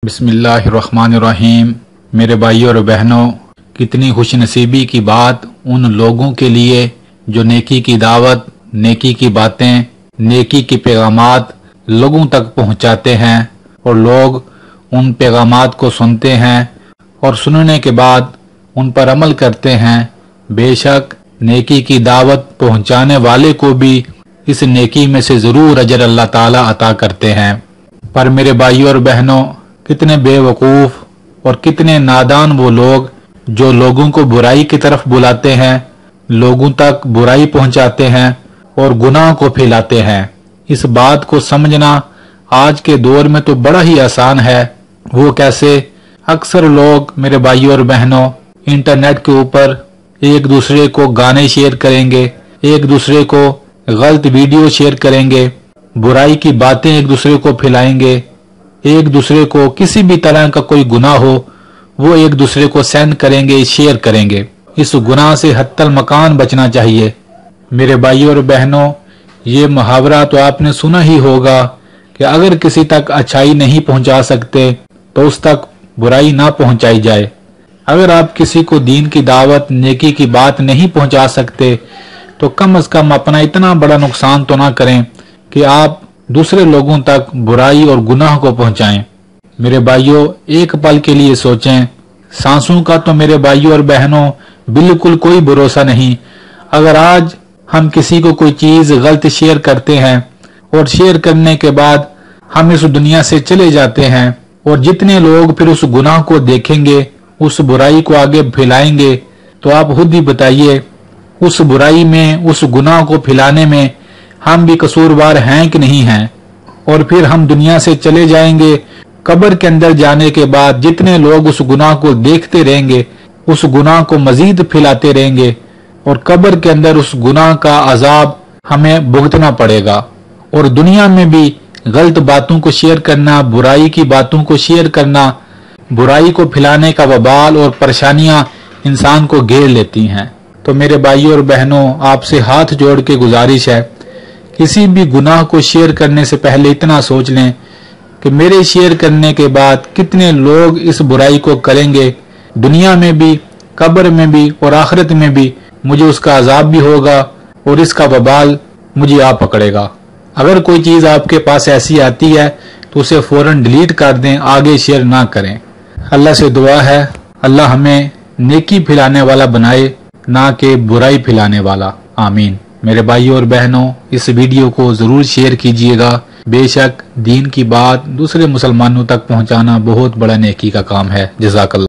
बिस्मिल्लाहिर्रहमानिर्रहीम। मेरे भाइयों और बहनों, कितनी खुश नसीबी की बात उन लोगों के लिए जो नेकी की दावत, नेकी की बातें, नेकी के पैगामात लोगों तक पहुंचाते हैं और लोग उन पैगामात को सुनते हैं और सुनने के बाद उन पर अमल करते हैं। बेशक नेकी की दावत पहुंचाने वाले को भी इस नेकी में से जरूर अजर अल्लाह ताला अता करते हैं। पर मेरे भाइयों और बहनों, कितने बेवकूफ और कितने नादान वो लोग जो लोगों को बुराई की तरफ बुलाते हैं, लोगों तक बुराई पहुंचाते हैं और गुनाह को फैलाते हैं। इस बात को समझना आज के दौर में तो बड़ा ही आसान है। वो कैसे? अक्सर लोग मेरे भाइयों और बहनों इंटरनेट के ऊपर एक दूसरे को गाने शेयर करेंगे, एक दूसरे को गलत वीडियो शेयर करेंगे, बुराई की बातें एक दूसरे को फैलाएंगे, एक दूसरे को किसी भी तरह का कोई गुनाह हो वो एक दूसरे को सेंड करेंगे, शेयर करेंगे। इस गुनाह से हत्तल मकान बचना चाहिए। मेरे भाइयों और बहनों, ये मुहावरा तो आपने सुना ही होगा कि अगर किसी तक अच्छाई नहीं पहुंचा सकते तो उस तक बुराई ना पहुंचाई जाए। अगर आप किसी को दीन की दावत, नेकी की बात नहीं पहुंचा सकते तो कम से कम अपना इतना बड़ा नुकसान तो ना करें कि आप दूसरे लोगों तक बुराई और गुनाह को पहुंचाएं। मेरे भाइयों, एक पल के लिए सोचें, सांसों का तो मेरे भाइयों और बहनों बिल्कुल कोई भरोसा नहीं। अगर आज हम किसी को कोई चीज गलत शेयर करते हैं और शेयर करने के बाद हम इस दुनिया से चले जाते हैं और जितने लोग फिर उस गुनाह को देखेंगे, उस बुराई को आगे फैलाएंगे, तो आप खुद ही बताइए उस बुराई में, उस गुनाह को फैलाने में हम भी कसूरवार हैं कि नहीं हैं। और फिर हम दुनिया से चले जाएंगे। कब्र के अंदर जाने के बाद जितने लोग उस गुनाह को देखते रहेंगे, उस गुनाह को मजीद फैलाते रहेंगे और कब्र के अंदर उस गुनाह का अजाब हमें भुगतना पड़ेगा। और दुनिया में भी गलत बातों को शेयर करना, बुराई की बातों को शेयर करना, बुराई को फैलाने का वबाल और परेशानियां इंसान को घेर लेती हैं। तो मेरे भाइयों और बहनों, आपसे हाथ जोड़ के गुजारिश है, किसी भी गुनाह को शेयर करने से पहले इतना सोच लें कि मेरे शेयर करने के बाद कितने लोग इस बुराई को करेंगे। दुनिया में भी, कब्र में भी और आखिरत में भी मुझे उसका अजाब भी होगा और इसका वबाल मुझे आ पकड़ेगा। अगर कोई चीज आपके पास ऐसी आती है तो उसे फौरन डिलीट कर दें, आगे शेयर ना करें। अल्लाह से दुआ है अल्लाह हमें नेकी फैलाने वाला बनाए, ना कि बुराई फैलाने वाला। आमीन। मेरे भाइयों और बहनों, इस वीडियो को जरूर शेयर कीजिएगा। बेशक दीन की बात दूसरे मुसलमानों तक पहुंचाना बहुत बड़ा नेकी का काम है। जज़ाकल्लाह।